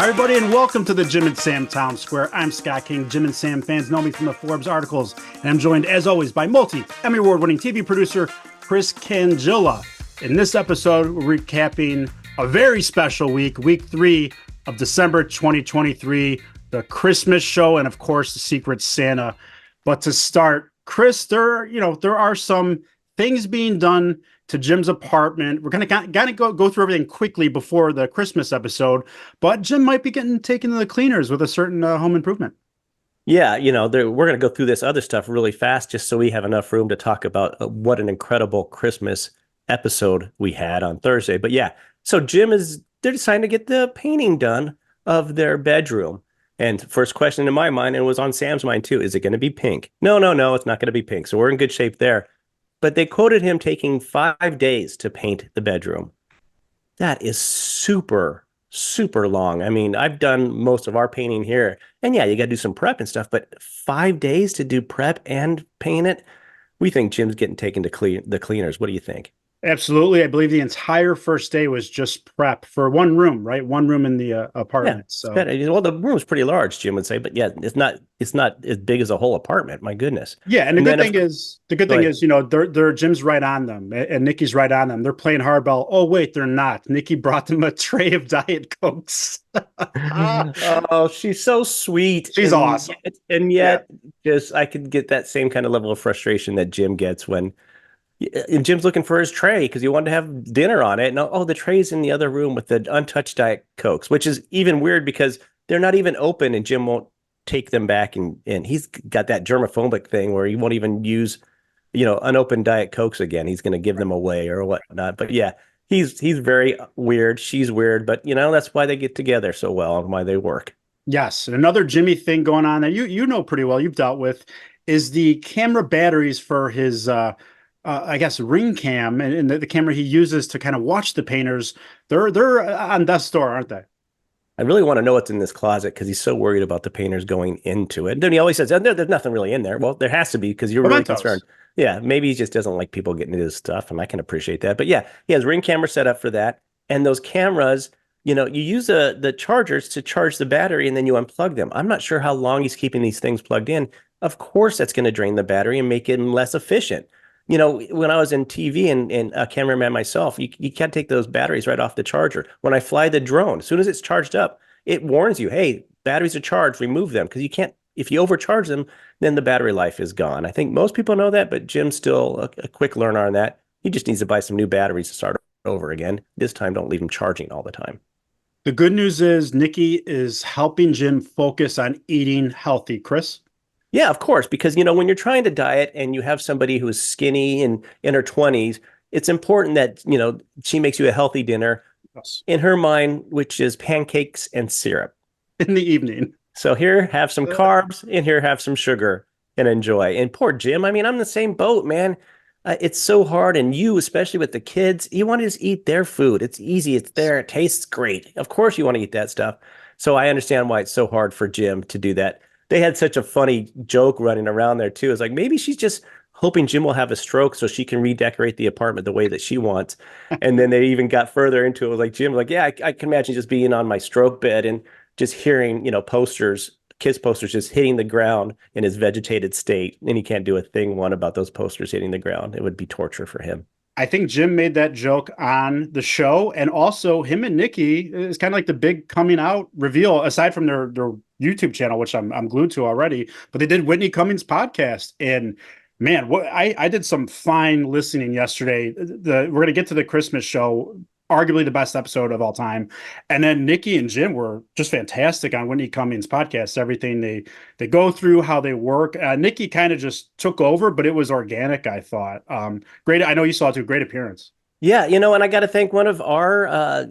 Hi, everybody, and welcome to the Jim and Sam Town Square. I'm Scott King. Jim and Sam fans know me from the Forbes articles, and I'm joined, as always, by multi-Emmy Award-winning TV producer Chris Cangilla. In this episode, we're recapping a very special week, week 3 of December 2023, the Christmas show, and of course, the Secret Santa. But to start, Chris, there are some things being done to Jim's apartment. We're going to go through everything quickly before the Christmas episode, but Jim might be getting taken to the cleaners with a certain home improvement. Yeah, we're going to go through this other stuff really fast just so we have enough room to talk about what an incredible Christmas episode we had on Thursday. But yeah, so they're deciding to get the painting done of their bedroom. And first question in my mind, and it was on Sam's mind too, is it going to be pink? No, it's not going to be pink. So we're in good shape there. But they quoted him taking 5 days to paint the bedroom. That is super, super long. I mean, I've done most of our painting here. And yeah, you got to do some prep and stuff. But 5 days to do prep and paint it? We think Jim's getting taken to the cleaners. What do you think? Absolutely. I believe the entire first day was just prep for one room, right? One room in the apartment. Yeah, so well, the room's pretty large, Jim would say, but yeah, it's not as big as a whole apartment. My goodness. Yeah, and the good thing is, they're Jim's right on them, and Nikki's right on them. They're playing hardball. Oh wait, they're not. Nikki brought them a tray of Diet Cokes. Oh, she's so sweet. She's awesome. Yet, just I could get that same kind of level of frustration that Jim gets when. And Jim's looking for his tray because he wanted to have dinner on it. And the tray's in the other room with the untouched Diet Cokes, which is even weird because they're not even open and Jim won't take them back. And he's got that germophobic thing where he won't even use, unopened Diet Cokes again. He's going to give them away or whatnot. But yeah, he's very weird. She's weird. But, that's why they get together so well and why they work. Yes. And another Jimmy thing going on that you know pretty well, you've dealt with, is the camera batteries for his I guess ring cam and the camera he uses to kind of watch the painters. They're on death's door, aren't they? I really want to know what's in this closet because he's so worried about the painters going into it. And then he always says, there's nothing really in there. Well, there has to be because you're really concerned. Yeah, maybe he just doesn't like people getting into his stuff, and I can appreciate that. But yeah, he has ring camera set up for that. And those cameras, you use the chargers to charge the battery and then you unplug them. I'm not sure how long he's keeping these things plugged in. Of course, that's going to drain the battery and make it less efficient. When I was in TV and a cameraman myself, you can't take those batteries right off the charger. When I fly the drone, as soon as it's charged up, it warns you, hey, batteries are charged, remove them. Because you can't, if you overcharge them, then the battery life is gone. I think most people know that, but Jim's still a quick learner on that. He just needs to buy some new batteries to start over again. This time, don't leave him charging all the time. The good news is Nikki is helping Jim focus on eating healthy, Chris. Yeah, of course, because, when you're trying to diet and you have somebody who is skinny and in her 20s, it's important that, she makes you a healthy dinner in her mind, which is pancakes and syrup. In the evening. So here, have some carbs, and here, have some sugar and enjoy. And poor Jim, I'm in the same boat, man. It's so hard. And you, especially with the kids, you want to just eat their food. It's easy. It's there. It tastes great. Of course you want to eat that stuff. So I understand why it's so hard for Jim to do that. They had such a funny joke running around there too. It's like, maybe she's just hoping Jim will have a stroke so she can redecorate the apartment the way that she wants. And then they even got further into it. It was like, Jim, yeah, I can imagine just being on my stroke bed and just hearing, kids posters just hitting the ground in his vegetated state. And he can't do a thing about those posters hitting the ground. It would be torture for him. I think Jim made that joke on the show, and also him and Nikki is kind of like the big coming out reveal, aside from their YouTube channel, which I'm glued to already. But they did Whitney Cummings podcast, and man, I did some fine listening yesterday. We're gonna get to the Christmas show, arguably the best episode of all time, and then Nikki and Jim were just fantastic on Whitney Cummings podcast. Everything they go through, how they work. Nikki kind of just took over, but it was organic, I thought. Great. I know you saw it too. Great appearance. Yeah, and I got to thank one of our, I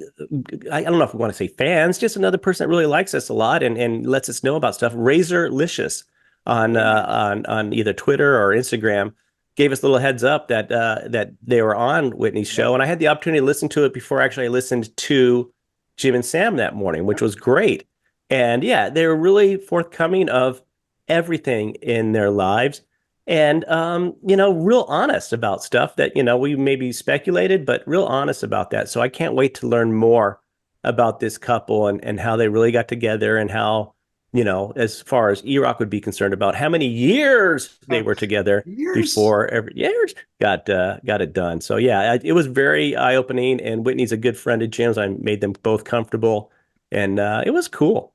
don't know if we want to say fans, just another person that really likes us a lot and lets us know about stuff. Razorlicious on either Twitter or Instagram gave us a little heads up that they were on Whitney's show, and I had the opportunity to listen to it before actually I listened to Jim and Sam that morning, which was great. And yeah, they were really forthcoming of everything in their lives. And, real honest about stuff that, we maybe speculated, but real honest about that. So I can't wait to learn more about this couple and how they really got together and how, as far as E-Rock would be concerned about how many years they were together Years. before every years got it done. So yeah, it was very eye-opening, and Whitney's a good friend of Jim's. I made them both comfortable, and it was cool.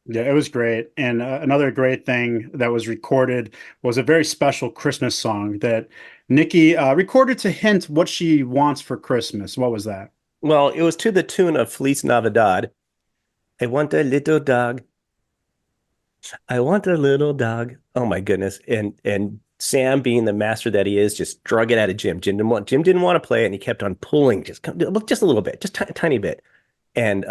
Yeah, it was great. And another great thing that was recorded was a very special Christmas song that Nikki recorded to hint what she wants for Christmas. What was that? Well, it was to the tune of Feliz Navidad. I want a little dog. I want a little dog. Oh my goodness. And Sam, being the master that he is, just drug it out of Jim. Jim didn't want to play it, and he kept on pulling just a little bit, just a tiny bit. And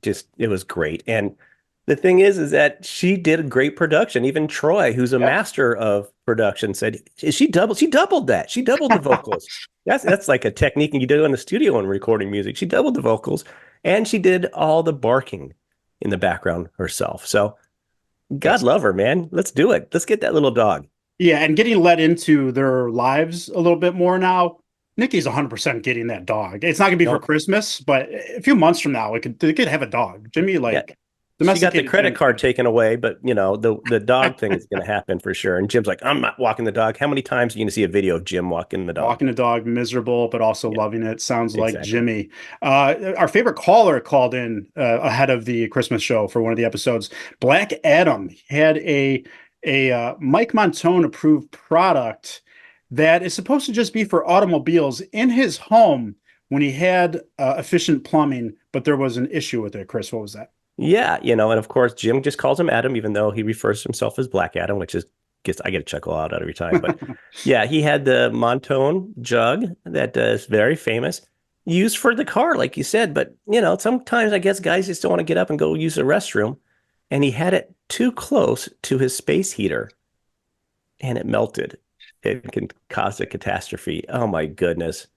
just it was great. And the thing is that she did a great production. Even Troy, who's a master of production, said she doubled that. She doubled the vocals. That's like a technique you do in the studio when recording music. She doubled the vocals, and she did all the barking in the background herself. So God love her, man. Let's do it. Let's get that little dog. Yeah, and getting let into their lives a little bit more now. Nikki's 100% getting that dog. It's not going to be for Christmas, but a few months from now, they could have a dog. Jimmy, she got the credit card taken away, but the dog thing is going to happen for sure. And Jim's like, I'm not walking the dog. How many times are you going to see a video of Jim walking the dog? Walking the dog, miserable, but also loving it. Sounds like Jimmy. Our favorite caller called in ahead of the Christmas show for one of the episodes. Black Adam had a Mike Montone approved product that is supposed to just be for automobiles in his home when he had efficient plumbing, but there was an issue with it. Chris, what was that? Yeah, and of course, Jim just calls him Adam, even though he refers to himself as Black Adam, which is, I get a chuckle out every time. But yeah, he had the Montone jug that is very famous, used for the car, like you said. But, sometimes I guess guys just don't want to get up and go use the restroom. And he had it too close to his space heater, and it melted. It can cause a catastrophe. Oh, my goodness.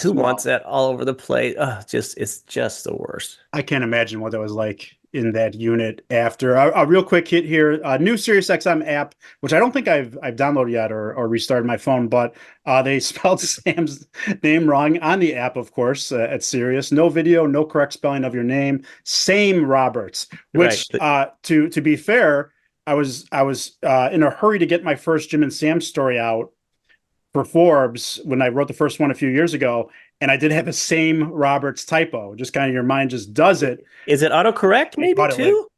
Who wants that all over the place? It's just the worst. I can't imagine what that was like in that unit after. A real quick hit here, new SiriusXM app, which I don't think I've downloaded yet or restarted my phone, but they spelled Sam's name wrong on the app, of course, at Sirius. No video, no correct spelling of your name. Same Roberts, which to be fair, I was in a hurry to get my first Jim and Sam story out for Forbes when I wrote the first one a few years ago, and I did have a same Roberts typo. Just kind of your mind just does it. Is it autocorrect maybe too?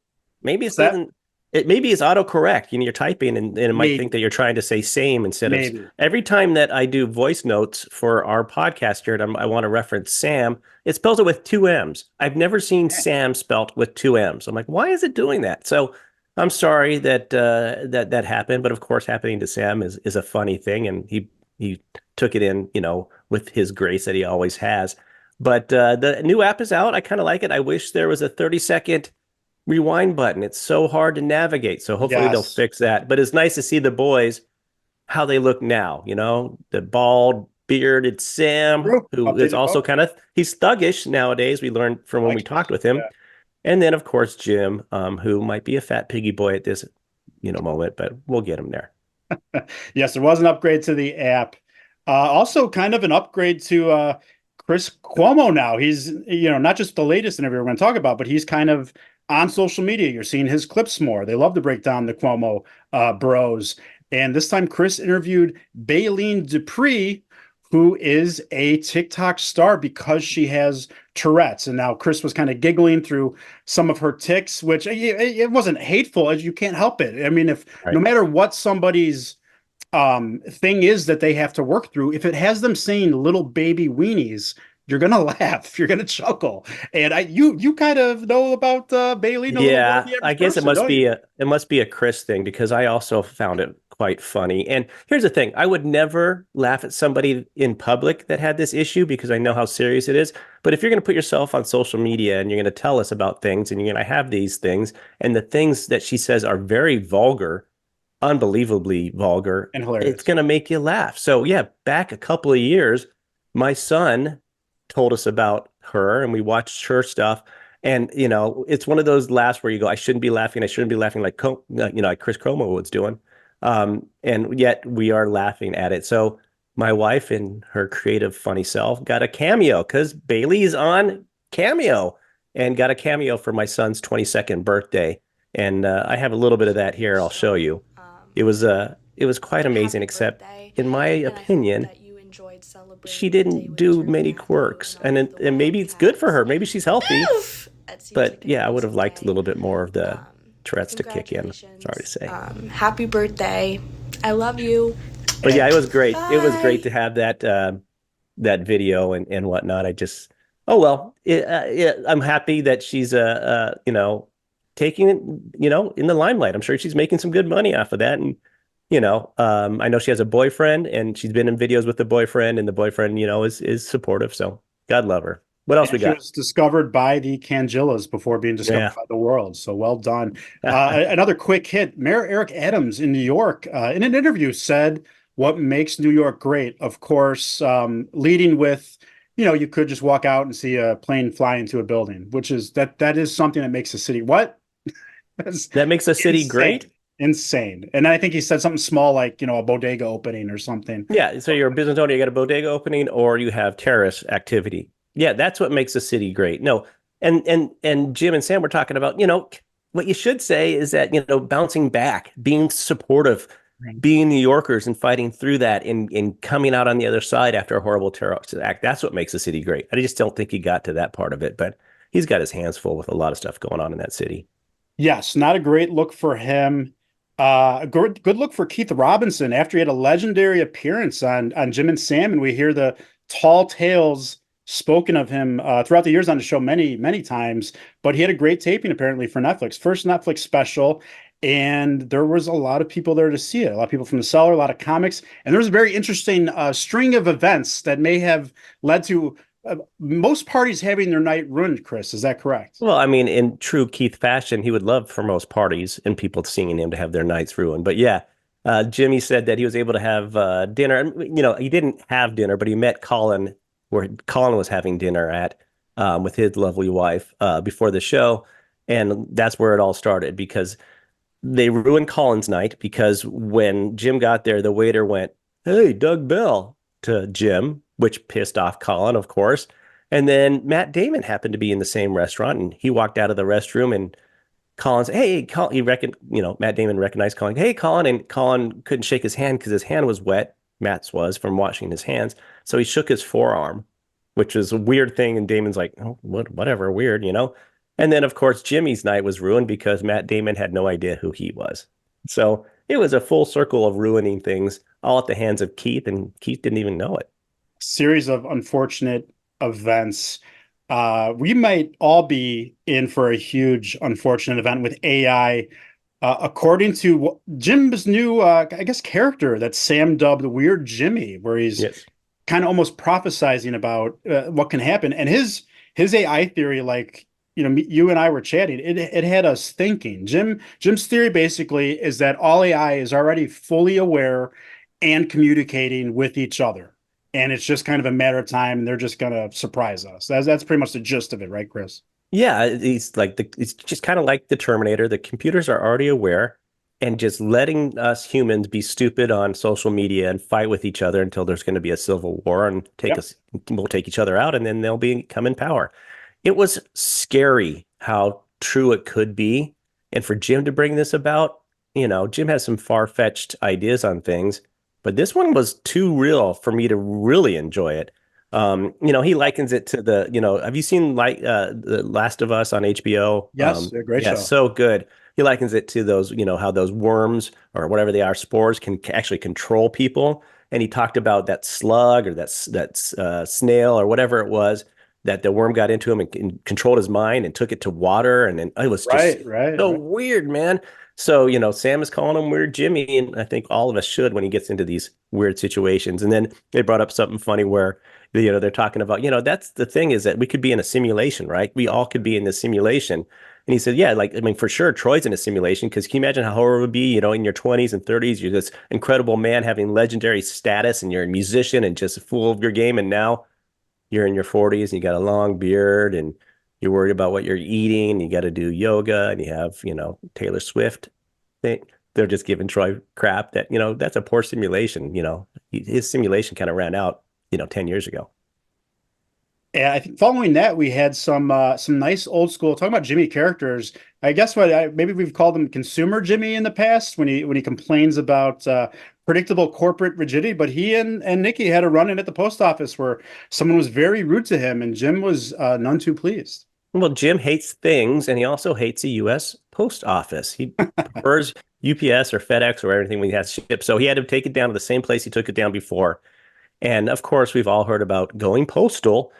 Maybe it's doesn't. Maybe it's autocorrect. You're typing and it might think that you're trying to say same instead of. Every time that I do voice notes for our podcast here, and I want to reference Sam, it spells it with two M's. I've never seen Sam spelt with two M's. I'm like, why is it doing that? So I'm sorry that that happened, but of course, happening to Sam is a funny thing, and he took it in, with his grace that he always has. But the new app is out. I kind of like it. I wish there was a 30-second rewind button. It's so hard to navigate. So hopefully they'll fix that. But it's nice to see the boys, how they look now, the bald, bearded Sam, who is also he's thuggish nowadays. We learned from when we talked with him. Yeah. And then, of course, Jim, who might be a fat piggy boy at this, moment, but we'll get him there. Yes, there was an upgrade to the app. Also kind of an upgrade to Chris Cuomo now. He's, not just the latest interview we're going to talk about, but he's kind of on social media. You're seeing his clips more. They love to break down the Cuomo bros. And this time Chris interviewed Bayleen Dupree, who is a TikTok star because she has Tourette's. And now Chris was kind of giggling through some of her tics, which it wasn't hateful, as you can't help it. I mean, no matter what somebody's thing is that they have to work through, if it has them saying little baby weenies, you're gonna laugh, you're gonna chuckle. And you kind of know about Bayleen. Yeah, I guess it must be a Chris thing, because I also found it quite funny. And here's the thing, I would never laugh at somebody in public that had this issue, because I know how serious it is. But if you're going to put yourself on social media and you're going to tell us about things and you're going to have these things, and the things that she says are very vulgar, unbelievably vulgar, and hilarious, it's going to make you laugh. So yeah, back a couple of years, my son told us about her and we watched her stuff. And, it's one of those laughs where you go, I shouldn't be laughing. I shouldn't be laughing like Chris Cuomo was doing. And yet we are laughing at it. So my wife, in her creative, funny self, got a cameo because Bailey's on Cameo. and got a cameo for my son's 22nd birthday. And I have a little bit of that here. I'll show you. It was quite amazing, except in my opinion, she didn't do many quirks. And maybe it's good for her. Maybe she's healthy. But yeah, I would have liked a little bit more of the Tourette's to kick in. Sorry to say. Happy birthday. I love you. But yeah, it was great. Bye. It was great to have that video and whatnot. I just, oh well, I'm happy that she's taking it, in the limelight. I'm sure she's making some good money off of that. And I know she has a boyfriend, and she's been in videos with the boyfriend, and the boyfriend, is supportive. So God love her. What else we got? She was discovered by the Cangillas before being discovered by the world. So well done. Another quick hit. Mayor Eric Adams in New York, in an interview, said what makes New York great. Of course, leading with, you could just walk out and see a plane fly into a building, which is that is something that makes a city what? That makes a city great? Insane. And I think he said something small like, a bodega opening or something. Yeah. So you're a business owner, you got a bodega opening, or you have terrorist activity. Yeah, that's what makes a city great. No, and Jim and Sam were talking about, what you should say is that, bouncing back, being supportive, being New Yorkers and fighting through that and coming out on the other side after a horrible terrorist act. That's what makes a city great. I just don't think he got to that part of it, but he's got his hands full with a lot of stuff going on in that city. Yes, not a great look for him. A good look for Keith Robinson after he had a legendary appearance on Jim and Sam, and we hear the tall tales spoken of him throughout the years on the show many times, but he had a great taping apparently for Netflix, first Netflix special, and there was a lot of people there to see it, a lot of people from the cellar, a lot of comics, and there was a very interesting string of events that may have led to most parties having their night ruined. Chris, is that correct? Well, I mean, in true Keith fashion, he would love for most parties and people seeing him to have their nights ruined. But yeah, Jimmy said that he was able to have dinner. He didn't have dinner, but he met Colin where Colin was having dinner at with his lovely wife before the show. And that's where it all started, because they ruined Colin's night, because when Jim got there, the waiter went, "Hey, Doug Bell," to Jim, which pissed off Colin, of course. And then Matt Damon happened to be in the same restaurant, and he walked out of the restroom, and Colin's, "Hey, Colin," Matt Damon recognized Colin. "Hey, Colin," and Colin couldn't shake his hand because his hand was wet. Matt's was from washing his hands. So he shook his forearm, which is a weird thing. And Damon's like, "Oh, whatever, weird, And then, of course, Jimmy's night was ruined because Matt Damon had no idea who he was. So it was a full circle of ruining things, all at the hands of Keith, and Keith didn't even know it. Series of unfortunate events. We might all be in for a huge unfortunate event with AI. According to Jim's new, character that Sam dubbed Weird Jimmy, where he's kind of almost prophesizing about what can happen. And his AI theory, like, you and I were chatting, it had us thinking. Jim's theory basically is that all AI is already fully aware and communicating with each other. And it's just kind of a matter of time, and they're just going to surprise us. That's pretty much the gist of it, right, Chris? Yeah, it's just kind of like the Terminator. The computers are already aware, and just letting us humans be stupid on social media and fight with each other until there's going to be a civil war and we'll take each other out, and then they'll come in power. It was scary how true it could be. And for Jim to bring this about, Jim has some far-fetched ideas on things, but this one was too real for me to really enjoy it. He likens it to have you seen The Last of Us on HBO? Yes, a great show. So good. He likens it to those, how those worms or whatever they are, spores, can actually control people. And he talked about that slug or that snail or whatever it was, that the worm got into him and controlled his mind and took it to water. And then it was just weird, man. So, Sam is calling him Weird Jimmy, and I think all of us should when he gets into these weird situations. And then they brought up something funny where, they're talking about, that's the thing, is that we could be in a simulation, right? We all could be in this simulation. And he said, yeah, for sure, Troy's in a simulation, because can you imagine how horrible it would be, in your 20s and 30s, you're this incredible man having legendary status, and you're a musician and just full of your game. And now you're in your 40s and you got a long beard and you're worried about what you're eating, and you got to do yoga, and you have, Taylor Swift. They're just giving Troy crap that, that's a poor simulation. His simulation kind of ran out, 10 years ago. And I think following that, we had some nice old school talking about Jimmy characters. I guess maybe we've called him consumer Jimmy in the past when he complains about predictable corporate rigidity. But he and Nikki had a run in at the post office where someone was very rude to him, and Jim was none too pleased. Well, Jim hates things, and he also hates the U.S. Post Office. He prefers UPS or FedEx or everything when he has shipped. So he had to take it down to the same place he took it down before. And of course, we've all heard about going postal.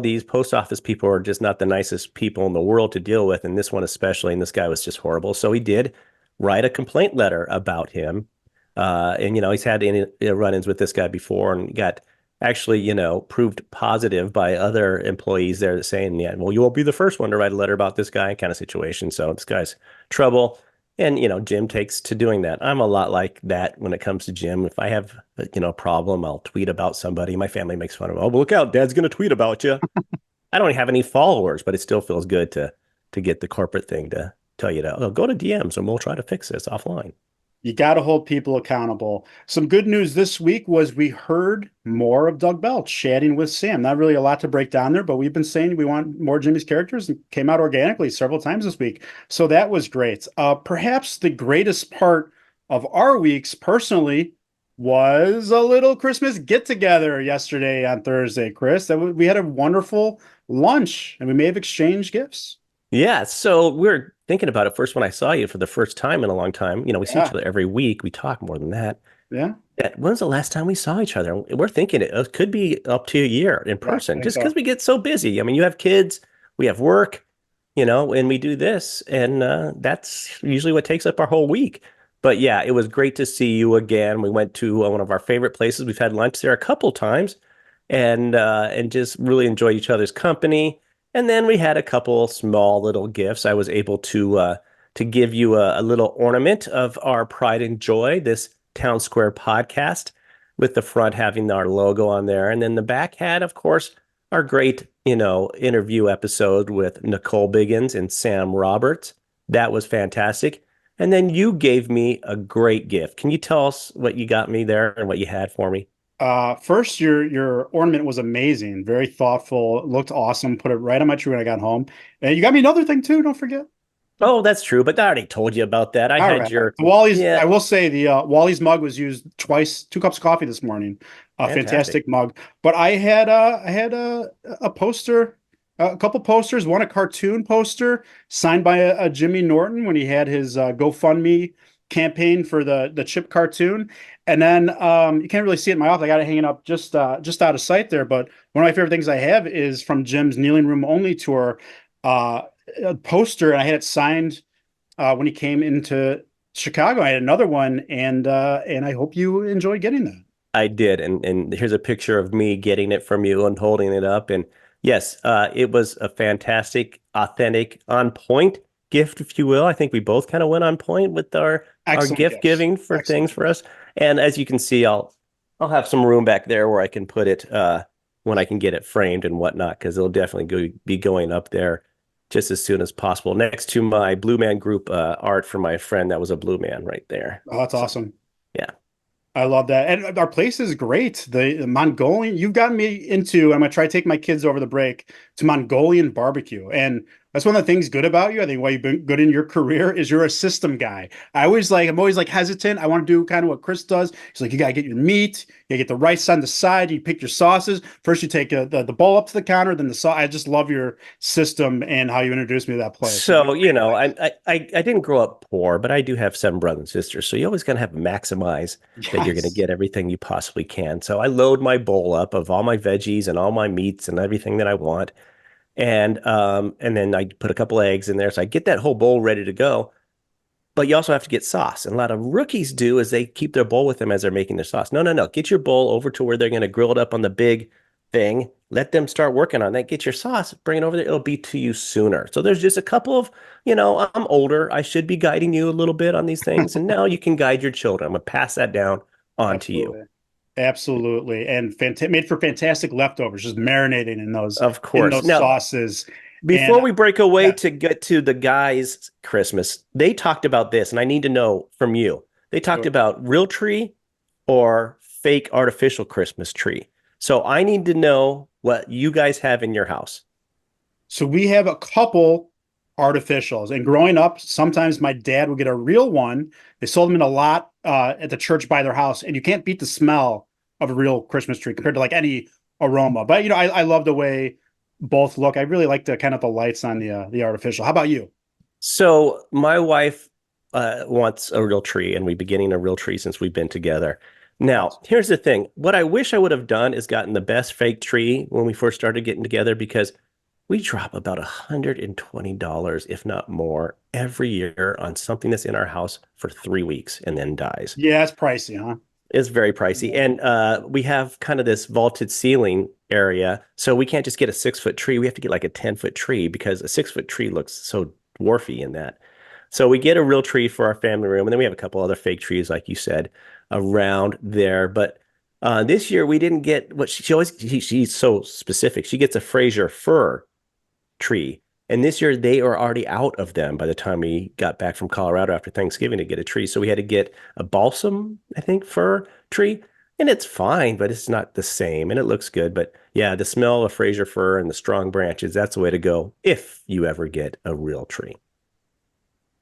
These post office people are just not the nicest people in the world to deal with, and this one especially. And this guy was just horrible. So he did write a complaint letter about him. And he's had run-ins with this guy before, and got actually, proved positive by other employees there saying, yeah, well, you won't be the first one to write a letter about this guy kind of situation. So this guy's trouble. And, Jim takes to doing that. I'm a lot like that when it comes to Jim. If I have, a problem, I'll tweet about somebody. My family makes fun of me. Oh, look out, Dad's going to tweet about you. I don't have any followers, but it still feels good to get the corporate thing to tell you go to DMs and we'll try to fix this offline. You got to hold people accountable. Some good news this week was we heard more of Doug Bell chatting with Sam. Not really a lot to break down there, but we've been saying we want more Jimmy's characters, and came out organically several times this week. So that was great. Perhaps the greatest part of our weeks personally was a little Christmas get together yesterday on Thursday, Chris. We had a wonderful lunch and we may have exchanged gifts. Yeah, so we're thinking about it first when I saw you for the first time in a long time. We see each other every week. We talk more than that. Yeah. When's the last time we saw each other? We're thinking it could be up to a year in person, just because we get so busy. I mean, you have kids, we have work, and we do this, and that's usually what takes up our whole week. But yeah, it was great to see you again. We went to one of our favorite places. We've had lunch there a couple times, and just really enjoyed each other's company. And then we had a couple small little gifts. I was able to give you a little ornament of our Pride and Joy, this Town Square podcast, with the front having our logo on there. And then the back had, of course, our great, interview episode with Nicole Big and Sam Roberts. That was fantastic. And then you gave me a great gift. Can you tell us what you got me there and what you had for me? First, your ornament was amazing, very thoughtful, it looked awesome. Put it right on my tree when I got home. And you got me another thing too, don't forget. Oh, that's true, but I already told you about that. I had your Wally's. Yeah. I will say the Wally's mug was used twice, 2 cups of coffee this morning. Fantastic mug. But I had a poster, a couple posters. One a cartoon poster signed by a Jimmy Norton when he had his GoFundMe campaign for the chip cartoon. And then you can't really see it in my office. I got it hanging up just out of sight there. But one of my favorite things I have is from Jim's Kneeling Room Only tour, a poster, and I had it signed when he came into Chicago. I had another one, and I hope you enjoyed getting that. I did, and here's a picture of me getting it from you and holding it up. And yes, it was a fantastic, authentic, on point gift, if you will. I think we both kind of went on point with our gift giving for things for us. And as you can see, I'll have some room back there where I can put it when I can get it framed and whatnot, because it'll definitely be going up there just as soon as possible, next to my Blue Man Group art for my friend that was a Blue Man right there. Oh, that's awesome. Yeah. I love that. And our place is great. The Mongolian, you've gotten me into, I'm going to try to take my kids over the break to Mongolian Barbecue. And that's one of the things good about you. I think why you've been good in your career is you're a system guy. I'm always hesitant. I want to do kind of what Chris does. He's like, you got to get your meat. You get the rice on the side. You pick your sauces. First, you take the bowl up to the counter, then the sauce. I just love your system and how you introduced me to that place. So, I didn't grow up poor, but I do have 7 brothers and sisters. So you always going to have to maximize that you're going to get everything you possibly can. So I load my bowl up of all my veggies and all my meats and everything that I want. And then I put a couple eggs in there. So I get that whole bowl ready to go. But you also have to get sauce. And a lot of rookies do is they keep their bowl with them as they're making their sauce. No. Get your bowl over to where they're going to grill it up on the big thing. Let them start working on that. Get your sauce. Bring it over there. It'll be to you sooner. So there's just a couple of, I'm older. I should be guiding you a little bit on these things. And now you can guide your children. I'm going to pass that down on to you. Absolutely. And made for fantastic leftovers, just marinating in those, of course, in those sauces. Before we break away to get to the guys' Christmas, they talked about this, and I need to know from you. They talked about real tree or fake artificial Christmas tree. So I need to know what you guys have in your house. So we have a couple artificials, and growing up, sometimes my dad would get a real one. They sold them in a lot at the church by their house, and you can't beat the smell of a real Christmas tree compared to like any aroma. But I love the way both look. I really like the kind of the lights on the artificial. How about you? So my wife wants a real tree, and we've been getting a real tree since we've been together. Now, here's the thing. What I wish I would have done is gotten the best fake tree when we first started getting together, because we drop about $120, if not more, every year on something that's in our house for 3 weeks and then dies. Yeah, it's pricey, huh? It's very pricey. And we have kind of this vaulted ceiling area. So we can't just get a 6-foot tree. We have to get like a 10-foot tree because a 6-foot tree looks so dwarfy in that. So we get a real tree for our family room. And then we have a couple other fake trees, like you said, around there. But this year we didn't get what she's so specific. She gets a Fraser fir tree. And this year they are already out of them by the time we got back from Colorado after Thanksgiving to get a tree. So we had to get a balsam, I think, fir tree. And it's fine, but it's not the same. And it looks good. But yeah, the smell of Fraser fir and the strong branches, that's the way to go if you ever get a real tree.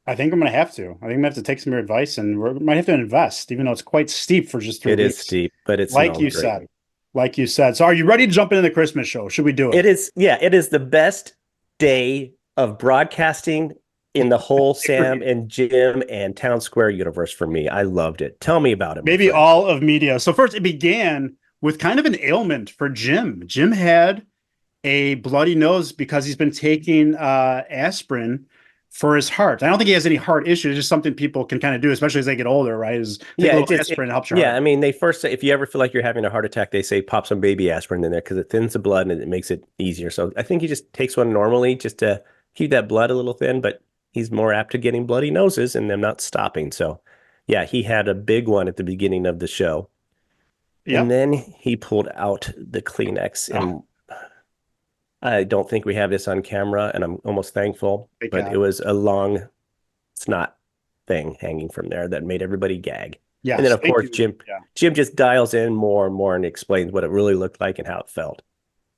I think I'm going to have to. I think I'm going to have to take some of your advice, and we might have to invest, even though it's quite steep for just 3 weeks. It is steep, but it's like you great. said. Like you said. So are you ready to jump into the Christmas show? Should we do it? It is. Yeah, it is the best day of broadcasting in the whole Sam and Jim and Town Square universe for me. I loved it. Tell me about it. Maybe all of media. So first, it began with kind of an ailment for Jim. Jim had a bloody nose because he's been taking aspirin for his heart. I don't think he has any heart issues. It's just something people can kind of do, especially as they get older, right? Is take a little aspirin helps your heart. Yeah, I mean, they first say if you ever feel like you're having a heart attack, they say pop some baby aspirin in there because it thins the blood and it makes it easier. So I think he just takes one normally just to keep that blood a little thin, but he's more apt to getting bloody noses and them not stopping. So yeah, he had a big one at the beginning of the show. Yep. And then he pulled out the Kleenex, and I don't think we have this on camera, and I'm almost thankful, but it was a long snot thing hanging from there that made everybody gag. Yeah. And then of course, Jim just dials in more and more and explains what it really looked like and how it felt.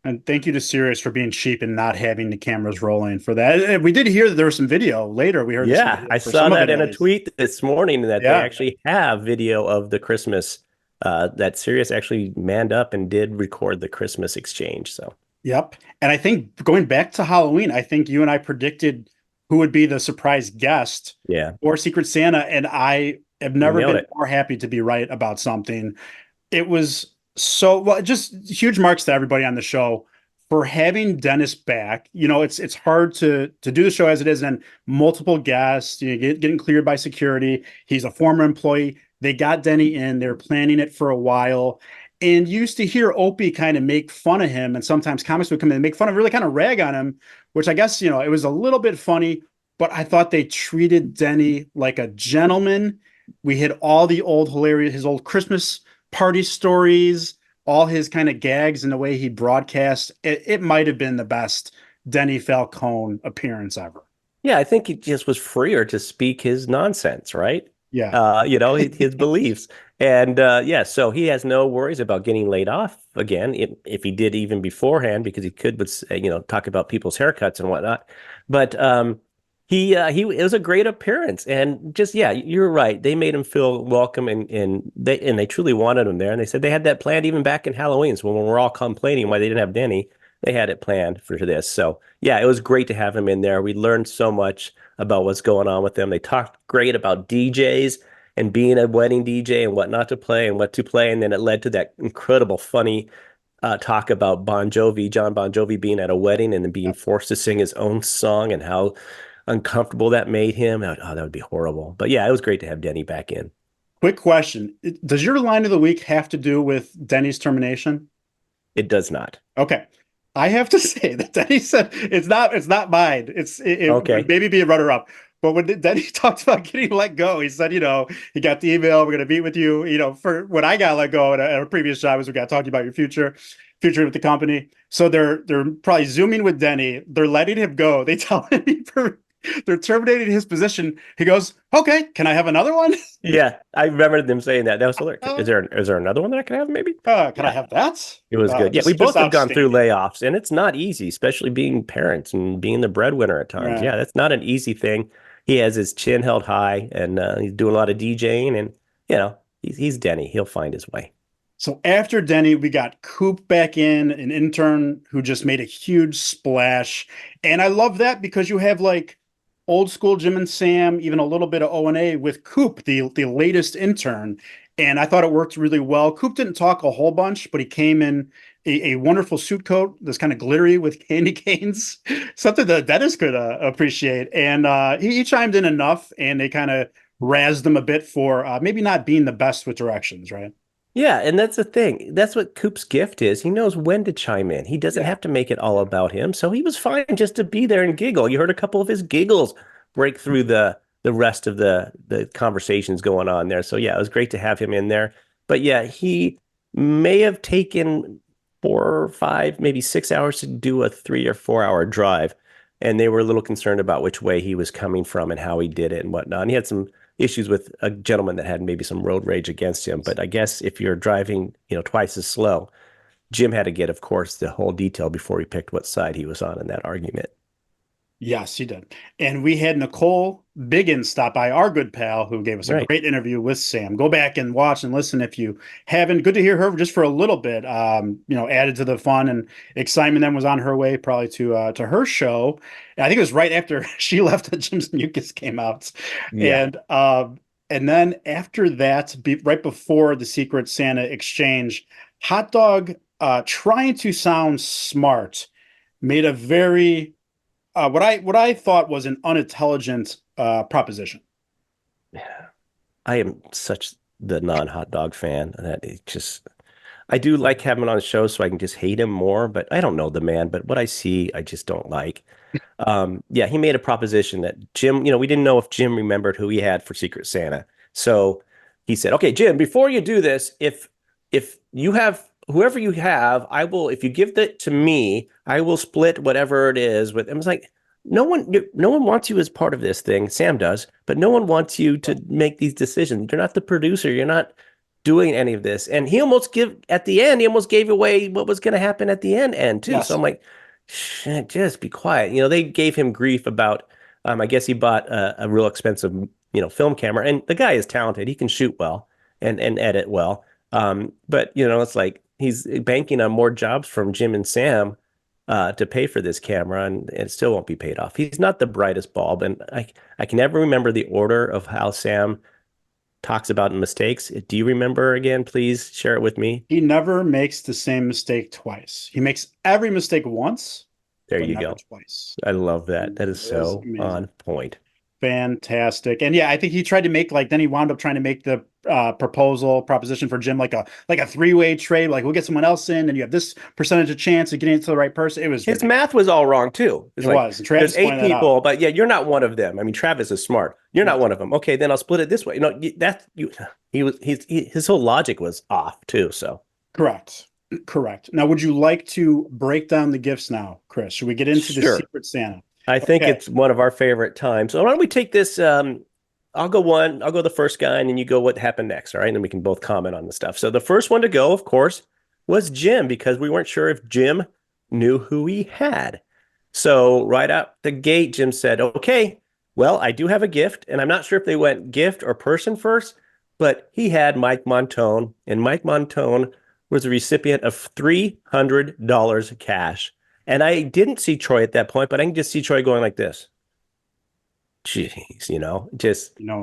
And thank you to Sirius for being cheap and not having the cameras rolling for that. We did hear that there was some video later. We heard. Yeah, I saw that in a tweet this morning that they actually have video of the Christmas, that Sirius actually manned up and did record the Christmas exchange. So. Yep. And I think going back to Halloween, I think you and I predicted who would be the surprise guest or Secret Santa. And I have never been more happy to be right about something. It was just huge marks to everybody on the show for having Dennis back. You know, it's hard to do the show as it is, and multiple guests, getting cleared by security. He's a former employee. They got Denny in. They were planning it for a while. And you used to hear Opie kind of make fun of him, and sometimes comics would come in and make fun of, really kind of rag on him, which I guess, it was a little bit funny, but I thought they treated Denny like a gentleman. We hit all the his old Christmas party stories, all his kind of gags and the way he broadcast. It might have been the best Denny Falcone appearance ever. Yeah, I think he just was freer to speak his nonsense, right? Yeah. His beliefs. And so he has no worries about getting laid off again, if he did even beforehand, because he could, talk about people's haircuts and whatnot. But it was a great appearance, and just you're right. They made him feel welcome, and they truly wanted him there. And they said they had that planned even back in Halloween. So when we're all complaining why they didn't have Denny, they had it planned for this. So it was great to have him in there. We learned so much about what's going on with them. They talked great about DJs and being a wedding DJ and what not to play and what to play. And then it led to that incredible, funny talk about John Bon Jovi being at a wedding and then being forced to sing his own song and how uncomfortable that made him. Oh, that would be horrible. But it was great to have Denny back in. Quick question. Does your line of the week have to do with Denny's termination? It does not. Okay. I have to say that Denny said it's not mine. It okay. Maybe be a runner-up. But when Denny talked about getting let go, he said, he got the email, we're going to meet with you, for when I got let go at a previous job, we got to talk to you about your future with the company. So they're probably Zooming with Denny. They're letting him go. They tell him they're terminating his position. He goes, okay, can I have another one? Yeah, I remember them saying that. That was hilarious. Is there another one that I can have? Maybe. Can I Yeah, have that? it was good. Yeah, we Just both have gone through outstanding. layoffs, and it's not easy, especially being parents and being the breadwinner at times. Right. Yeah, that's not an easy thing. He has his chin held high, and he's doing a lot of DJing, and he's Denny. He'll find his way. So after Denny, we got Coupe back in, an intern who just made a huge splash. And I love that because you have like old school Jim and Sam, even a little bit of O&A with Coupe, the latest intern. And I thought it worked really well. Coupe didn't talk a whole bunch, but he came in a wonderful suit coat that's kind of glittery with candy canes, something that Dennis could appreciate. And he chimed in enough, and they kind of razzed him a bit for maybe not being the best with directions, right? Yeah, and that's the thing. That's what Coop's gift is. He knows when to chime in. He doesn't Yeah. have to make it all about him. So he was fine just to be there and giggle. You heard a couple of his giggles break through the rest of the conversations going on there. So yeah, it was great to have him in there. But yeah, he may have taken 4 or 5, maybe 6 hours to do a 3 or 4 hour drive. And they were a little concerned about which way he was coming from and how he did it and whatnot. And he had some issues with a gentleman that had maybe some road rage against him. But I guess if you're driving, twice as slow, Jim had to get, of course, the whole detail before he picked what side he was on in that argument. Yes, he did. And we had Nicole Big stop by, our good pal, who gave us a Right. great interview with Sam. Go back and watch and listen if you haven't. Good to hear her just for a little bit. Added to the fun and excitement. Then was on her way probably to her show. And I think it was right after she left that Jim's Mucus came out. Yeah. And then after that, right before the Secret Santa exchange, Hot Dog, trying to sound smart, made a very what I thought was an unintelligent proposition. I am such the non-hot dog fan that it just I do like having him on the show so I can just hate him more, but I don't know the man, but what I see I just don't like. Yeah, he made a proposition that Jim, we didn't know if Jim remembered who he had for Secret Santa. So he said, "Okay, Jim, before you do this, if you have whoever you have, if you give that to me, I will split whatever it is with." I was like, no one wants you as part of this thing. Sam does, but no one wants you to make these decisions. You're not the producer. You're not doing any of this. And he almost gave away what was going to happen at the end too. Yes. So I'm like, shit, just be quiet. They gave him grief about, I guess he bought a real expensive, film camera, and the guy is talented. He can shoot well and edit well. But it's like he's banking on more jobs from Jim and Sam to pay for this camera, and it still won't be paid off. He's not the brightest bulb, and I can never remember the order of how Sam talks about mistakes. Do you remember again? Please share it with me. He never makes the same mistake twice. He makes every mistake once. There you go. Twice. I love that. That is so on point. Fantastic. And yeah, I think he tried to make then he wound up trying to make the proposition for Jim like a three-way trade. Like, we'll get someone else in, and you have this percentage of chance of getting it to the right person. It was his math was all wrong too. It was. There's 8 people, but yeah, you're not one of them. I mean, Travis is smart. You're not one of them. Okay, then I'll split it this way. His whole logic was off too. So correct. Now, would you like to break down the gifts now, Chris? Should we get into the Secret Santa? I think it's one of our favorite times. So why don't we take this? I'll go the first guy, and then you go what happened next. All right. And then we can both comment on the stuff. So the first one to go, of course, was Jim, because we weren't sure if Jim knew who he had. So right out the gate, Jim said, "Okay, well, I do have a gift." And I'm not sure if they went gift or person first, but he had Mike Montone, and Mike Montone was the recipient of $300 cash. And I didn't see Troy at that point, but I can just see Troy going like this. Jeez,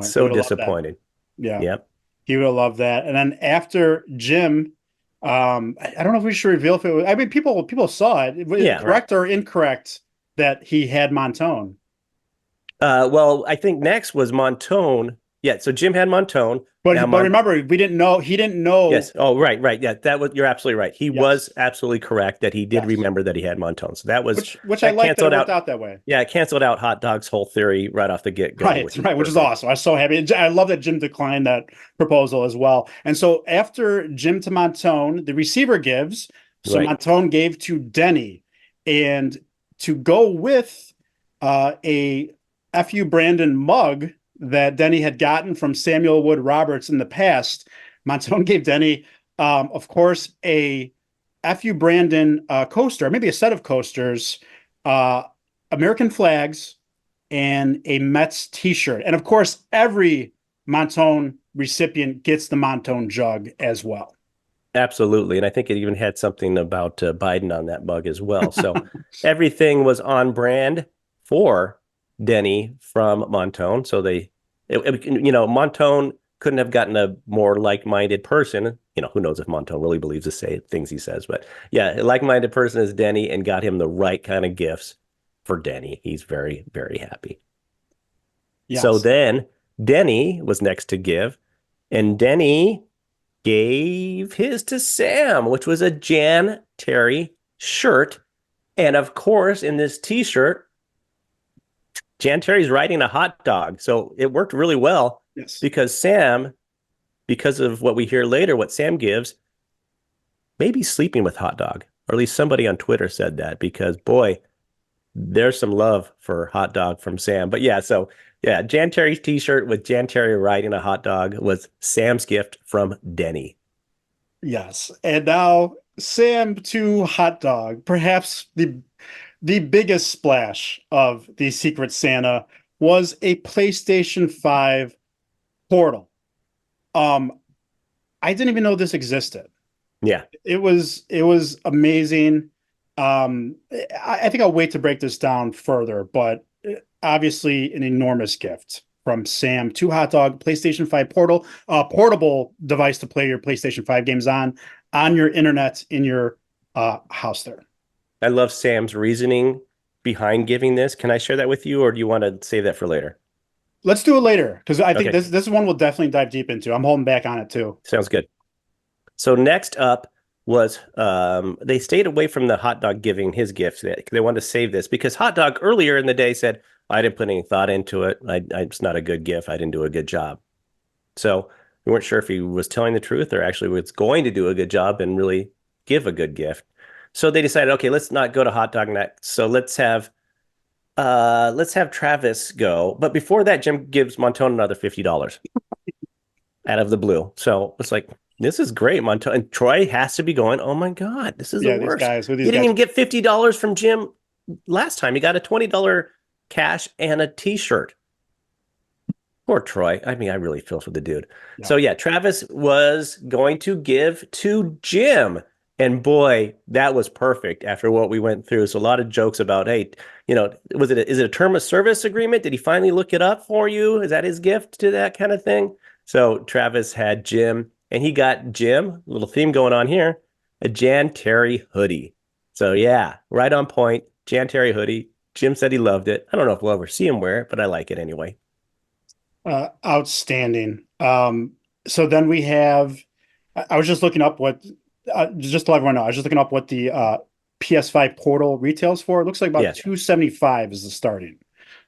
so disappointed. Yeah. Yep. He would have loved that. And then after Jim, I don't know if we should reveal if it was, I mean, people saw it. Was it correct or incorrect that he had Montone? Well, I think next was Montone. Yeah, so Jim had Montone. But remember, we didn't know. He didn't know. Yes. Oh, right. Yeah, you're absolutely right. He was absolutely correct that he did remember that he had Montone. So that was which I like that it worked out that way. Yeah, it canceled out Hot Dog's whole theory right off the get-go. Right, which is awesome. I was so happy. I love that Jim declined that proposal as well. And so after Jim to Montone, the receiver gives. So Montone gave to Denny, and to go with a FU Brandon mug that Denny had gotten from Samuel Wood Roberts in the past. Montone gave Denny, of course, a FU Brandon coaster, maybe a set of coasters, American flags, and a Mets t-shirt. And of course, every Montone recipient gets the Montone jug as well. Absolutely. And I think it even had something about Biden on that mug as well. So everything was on brand for Denny from Montone. So Montone couldn't have gotten a more like-minded person. Who knows if Montone really believes the things he says. But yeah, a like-minded person is Denny, and got him the right kind of gifts for Denny. He's very, very happy. Yes. So then Denny was next to give, and Denny gave his to Sam, which was a Jan Terry shirt. And of course, in this t-shirt, Jan Terry's riding a hot dog. So it worked really well. Yes. Because Sam, because of what we hear later, what Sam gives, maybe sleeping with hot dog. Or at least somebody on Twitter said that, because boy, there's some love for hot dog from Sam. But yeah, so yeah, Jan Terry's t-shirt with Jan Terry riding a hot dog was Sam's gift from Denny. Yes. And now Sam to hot dog, perhaps the biggest splash of the Secret Santa was a PlayStation 5 portal. I didn't even know this existed. Yeah. It was amazing. I think I'll wait to break this down further, but obviously an enormous gift from Sam to hot dog, PlayStation 5 portal, portable device to play your PlayStation 5 games on your internet in your house there. I love Sam's reasoning behind giving this. Can I share that with you, or do you want to save that for later? Let's do it later, because I think this one we'll definitely dive deep into. I'm holding back on it too. Sounds good. So next up was they stayed away from the hot dog giving his gift. They wanted to save this because hot dog earlier in the day said, I didn't put any thought into it. It's not a good gift. I didn't do a good job. So we weren't sure if he was telling the truth or actually was going to do a good job and really give a good gift. So they decided, okay, let's not go to hot dog next. So let's have Travis go. But before that, Jim gives Montone another $50 out of the blue. So it's like, this is great, Montone. And Troy has to be going, oh my God, this is the worst. He didn't even get $50 from Jim last time. He got a $20 cash and a t-shirt. Poor Troy. I mean, I really feel for the dude. Yeah. So yeah, Travis was going to give to Jim. And boy, that was perfect after what we went through. So a lot of jokes about, hey, is it a term of service agreement? Did he finally look it up for you? Is that his gift to that kind of thing? So Travis had Jim, and he got Jim, a little theme going on here, a Jan Terry hoodie. So yeah, right on point. Jan Terry hoodie. Jim said he loved it. I don't know if we'll ever see him wear it, but I like it anyway. Outstanding. So then we have, I was just looking up what, just to let everyone know, I was just looking up what the PS5 portal retails for. It looks like about $275 is the starting.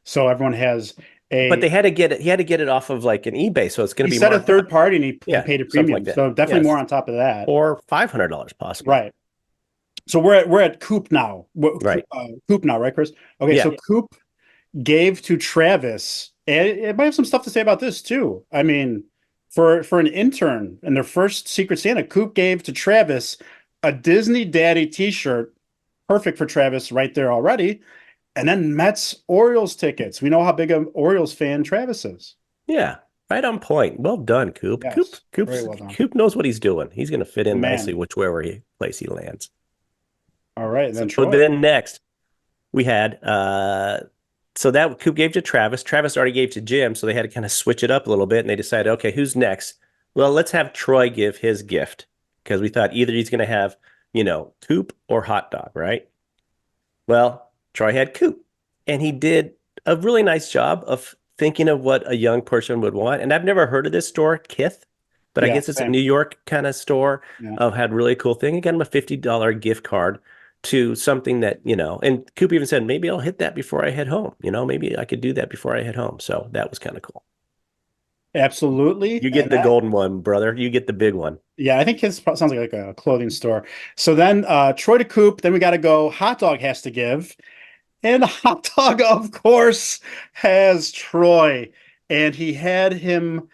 So everyone has but he had to get it off of like an eBay, so it's going to be more. He said a third party, and he paid a premium, like so definitely more on top of that, or $500 possibly. Right. So we're at Coupe now, right? Coupe now, right, Chris? Okay, yeah. So Coupe gave to Travis, and it might have some stuff to say about this too. I mean, for an intern in their first Secret Santa, Coupe gave to Travis a Disney Daddy T-shirt, perfect for Travis right there already. And then Mets Orioles tickets. We know how big an Orioles fan Travis is. Yeah, right on point. Well done, Coupe. Yes, Coupe knows what he's doing. He's going to fit in nicely whichever place he lands. All right. Then then next we had so that Coupe gave to Travis. Travis already gave to Jim, so they had to kind of switch it up a little bit, and they decided, okay, who's next? Well, let's have Troy give his gift, because we thought either he's going to have, Coupe or hot dog, right? Well, Troy had Coupe, and he did a really nice job of thinking of what a young person would want. And I've never heard of this store, Kith, but I guess it's a New York kind of store. Had a really cool thing. He got him a $50 gift card to something that, and Coupe even said, maybe I'll hit that before I head home. Maybe I could do that before I head home. So that was kind of cool. Absolutely. You get the golden one, brother. You get the big one. Yeah, I think his sounds like a clothing store. So then Troy to Coupe, then we got to go. Hot dog has to give. And Hot Dog, of course, has Troy. And he had him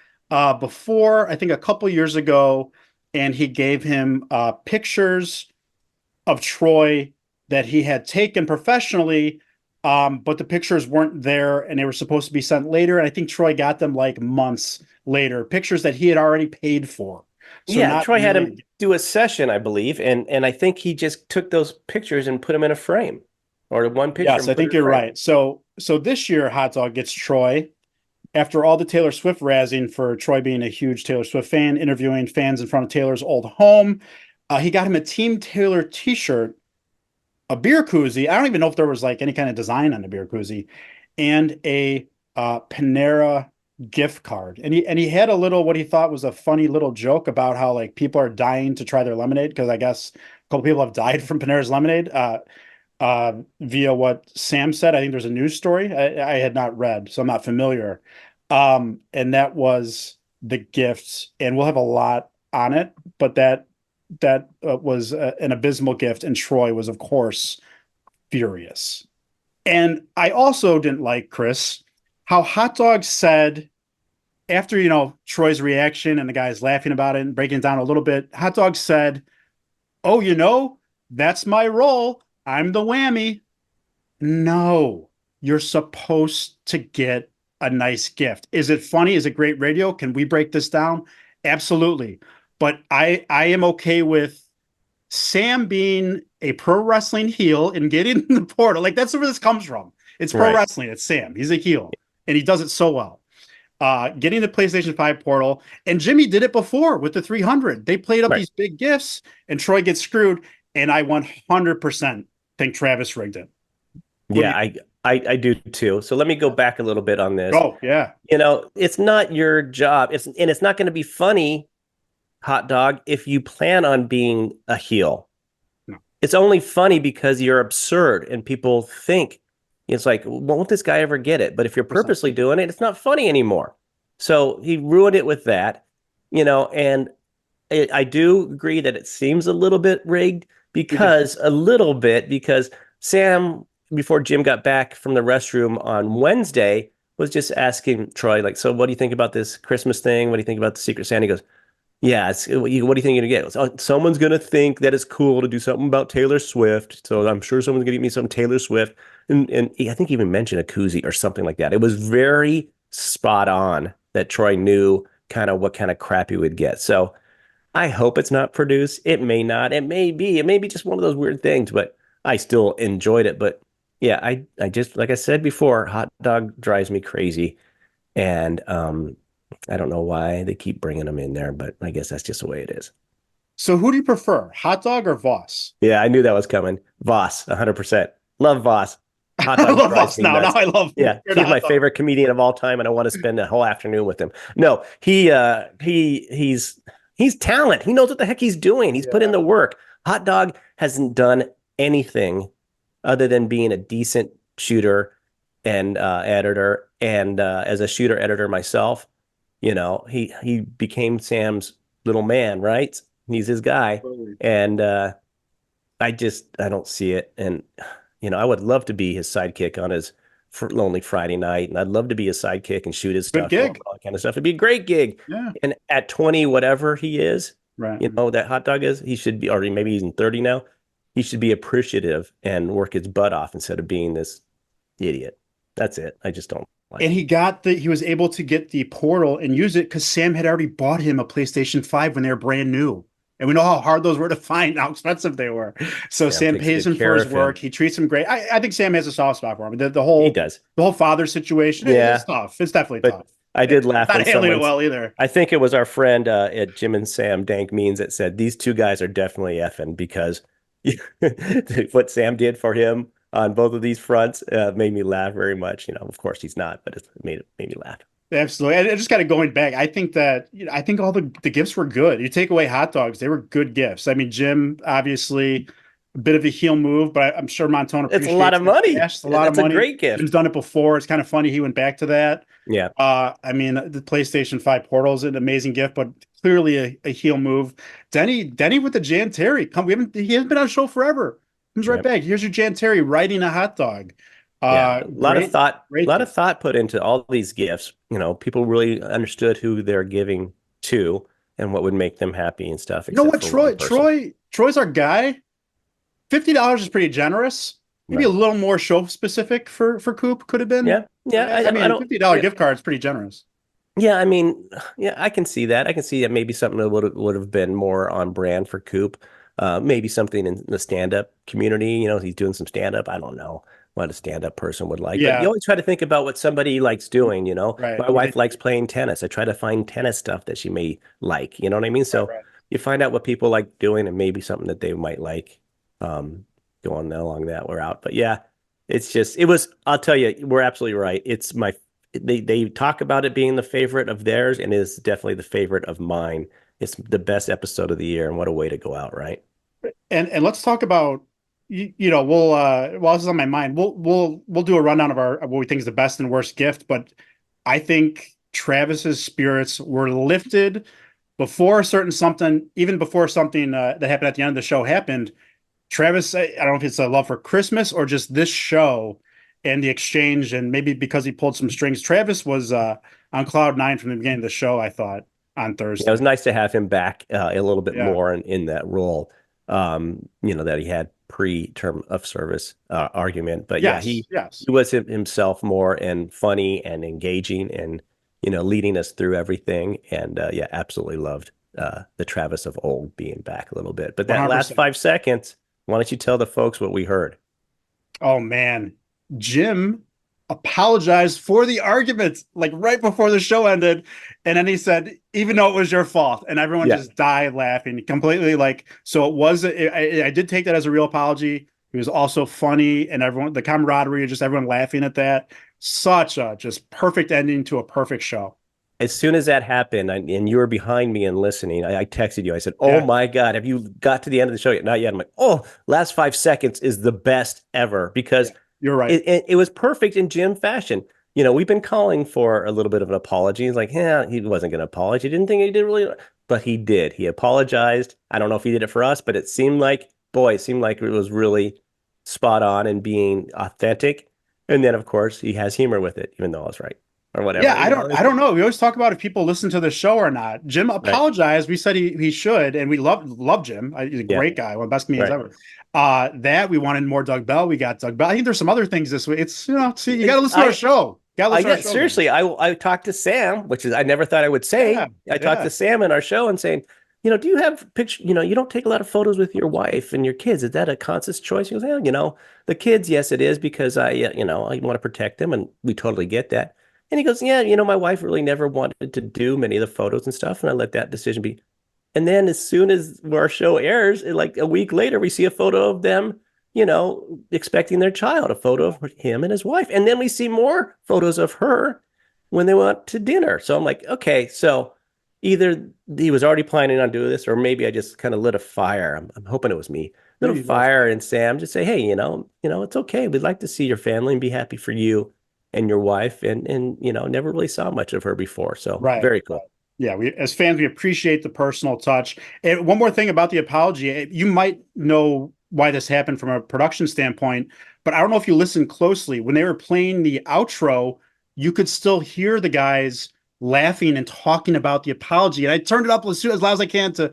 before, I think a couple years ago, and he gave him pictures of Troy that he had taken professionally, but the pictures weren't there and they were supposed to be sent later. And I think Troy got them like months later, pictures that he had already paid for. So Yeah, not Troy had him really. do a session, I believe, and I think he just took those pictures and put them in a frame, or one picture Yes, and I put it think in a you're frame. right. So this year, Hot Dog gets Troy after all the Taylor Swift razzing for Troy being a huge Taylor Swift fan, interviewing fans in front of Taylor's old home. He got him a Team Taylor T-shirt, a beer koozie. I don't even know if there was like any kind of design on the beer koozie, and a Panera gift card. And he had a little what he thought was a funny little joke about how like people are dying to try their lemonade because I guess a couple people have died from Panera's lemonade. Via what Sam said. I think there's a news story I had not read, so I'm not familiar. And that was the gifts, and we'll have a lot on it, but that was an abysmal gift, and Troy was, of course, furious. And I also didn't like, Chris, how Hot Dog said after Troy's reaction and the guys laughing about it and breaking it down a little bit. Hot Dog said, "Oh, that's my role. I'm the whammy." No, you're supposed to get a nice gift. Is it funny? Is it great radio? Can we break this down? Absolutely. But I am okay with Sam being a pro wrestling heel and getting the portal. Like that's where this comes from. It's pro Right. wrestling. It's Sam. He's a heel and he does it so well. Getting the PlayStation 5 portal, and Jimmy did it before with the 300. They played up Right. these big gifts and Troy gets screwed. And I 100% think Travis rigged it. Yeah, I do too. So let me go back a little bit on this. Oh, yeah. It's not your job. It's not going to be funny, Hot Dog, if you plan on being a heel. No. It's only funny because you're absurd and people think it's like, won't this guy ever get it? But if you're purposely doing it, it's not funny anymore. So he ruined it with that, and I do agree that it seems a little bit rigged because Sam, before Jim got back from the restroom on Wednesday, was just asking Troy, like, so what do you think about this Christmas thing? What do you think about the Secret Santa? He goes, yeah, what do you think you're gonna get? Goes, oh, someone's gonna think that it's cool to do something about Taylor Swift. So I'm sure someone's gonna get me some Taylor Swift. And I think he even mentioned a koozie or something like that. It was very spot on that Troy knew kind of what kind of crap he would get. So I hope it's not produced. It may not. It may be. It may be just one of those weird things, but I still enjoyed it. But yeah, I just, like I said before, Hot Dog drives me crazy. And I don't know why they keep bringing them in there, but I guess that's just the way it is. So who do you prefer, Hot Dog or Voss? Yeah, I knew that was coming. Voss, 100%. Love Voss. Hot I Dog love drives Voss me now. nuts. Now I love Yeah, he's my favorite comedian of all time, and I want to spend a whole afternoon with him. No, he's talent. He knows what the heck he's doing. He's put in the work. Hot Dog hasn't done anything other than being a decent shooter and editor. And as a shooter editor myself, he became Sam's little man, right? He's his guy. And I don't see it. And I would love to be his sidekick on his Lonely Friday night, and I'd love to be his sidekick and shoot his stuff, gig. all that kind of stuff. It'd be a great gig. Yeah. And at 20, whatever he is, right. That Hot Dog is, he should be, or maybe he's in 30 now. He should be appreciative and work his butt off instead of being this idiot. That's it. I just don't like And it. he was able to get the portal and use it because Sam had already bought him a PlayStation 5 when they were brand new. And we know how hard those were to find, how expensive they were. So Sam pays him for his work. He treats him great. I think Sam has a soft spot for him. The whole father situation is tough. It's definitely tough. I did laugh. Not handling it well either. I think it was our friend at Jim and Sam Dank Means that said these two guys are definitely effing because what Sam did for him on both of these fronts made me laugh very much. Of course he's not, but it made me laugh. Absolutely. And just kind of going back, I think that I think all the gifts were good. You take away Hot Dogs, they were good gifts. I mean, Jim, obviously a bit of a heel move, but I'm sure Montone appreciates it. It's a lot of money. It's a lot of money. It's a great gift. Jim's done it before. It's kind of funny he went back to that. Yeah. I mean, the PlayStation 5 portal is an amazing gift, but clearly a heel move. Denny with the Jan Terry. He hasn't been on a show forever. Comes right back. Here's your Jan Terry riding a hot dog. Yeah, a lot of thought, great a lot of gift. thought put into all these gifts. People really understood who they're giving to and what would make them happy and stuff, You know except what, for one person. Troy's our guy. $50 is pretty generous. Maybe a Right. little more show specific for Coupe could have been. Yeah. Yeah. I I mean, don't, $50 yeah. gift card is pretty generous. Yeah, I mean, yeah, I can see that. I can see that maybe something that would have been more on brand for Coop. Maybe something in the stand-up community. He's doing some stand-up. I don't know what a stand-up person would like, but you Yeah, always try to think about what somebody likes doing. right. My wife likes playing tennis. I try to find tennis stuff that she may like. You know what I mean? Right, So right. you find out what people like doing and maybe something that they might like going along that route. But yeah, I'll tell you, we're absolutely right. They talk about it being the favorite of theirs and is definitely the favorite of mine. It's the best episode of the year, and what a way to go out, right? And let's talk about we'll while this is on my mind, we'll do a rundown of what we think is the best and worst gift, but I think Travis's spirits were lifted before certain something, even before something that happened at the end of the show happened. Travis, I don't know if it's a love for Christmas or just this show and the exchange, and maybe because he pulled some strings. Travis was on cloud nine from the beginning of the show, I thought, on Yeah, it was Thursday. nice to have him back a little bit Yeah. more in that role, that he had pre-term of service argument. But yeah, Yes. he Yes. he was himself more and funny and engaging and leading us through everything. And yeah, absolutely loved the Travis of old being back a little bit. But that last 100%. 5 seconds, why don't you tell the folks what we heard? Oh man, Jim apologized for the argument like right before the show ended, and then he said, "Even though it was your fault," and everyone Yeah. just died laughing completely. Like, so it was. I did take that as a real apology. It was also funny, and everyone, the camaraderie, just everyone laughing at that. Such a just perfect ending to a perfect show. As soon as that happened, and you were behind me and listening, I texted you. I said, "Oh Yeah, my God, have you got to the end of the show yet?" Not yet. I'm like, "Oh, last 5 seconds is the best ever," yeah, because you're right. it was perfect in Jim fashion. We've been calling for a little bit of an apology. He's like, "Yeah, he wasn't going to apologize. He didn't think he did really," but he did. He apologized. I don't know if he did it for us, but it seemed like it was really spot on and being authentic. And then, of course, he has humor with it, even though I was right or Yeah, whatever. I don't know. We always talk about if people listen to the show or not. Jim Right? apologized. We said he should, and we love Jim. He's a Yeah. great guy, one of the best comedians Right. ever. That we wanted more Doug Bell. We got Doug Bell. I think there's some other things this week. It's see, you got to listen to our show. Got to listen to our show. Seriously, I talked to Sam, which is I never thought I would say. I talked to Sam in our show and saying, do you have picture? You don't take a lot of photos with your wife and your kids. Is that a conscious choice? He goes, yeah, the kids, yes, it is because I want to protect them, and we totally get that. And he goes, yeah, my wife really never wanted to do many of the photos and stuff, and I let that decision be. And then as soon as our show airs, like a week later, we see a photo of them, expecting their child, a photo of him and his wife. And then we see more photos of her when they went to dinner. So I'm like, okay, so either he was already planning on doing this, or maybe I just kind of lit a fire. I'm hoping it was me. Lit a fire and Sam just say, hey, it's okay. We'd like to see your family and be happy for you and your wife. And never really saw much of her before. So very cool. Yeah, we as fans, we appreciate the personal touch. And one more thing about the apology, you might know why this happened from a production standpoint, but I don't know if you listened closely. When they were playing the outro, you could still hear the guys laughing and talking about the apology. And I turned it up as loud as I can to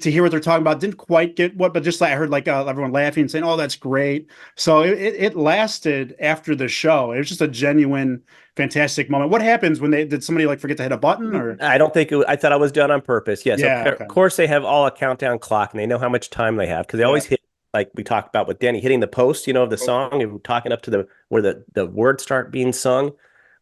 hear what they're talking about. Didn't quite get what, but just like I heard everyone laughing and saying, "Oh, that's great." So it lasted after the show. It was just a genuine, fantastic moment. What happens when did somebody like forget to hit a button or? I don't think I thought I was done on purpose. Yes, Yeah, of course they have all a countdown clock and they know how much time they have because they always hit, like we talked about with Danny hitting the post, of the song and talking up to where the words start being sung.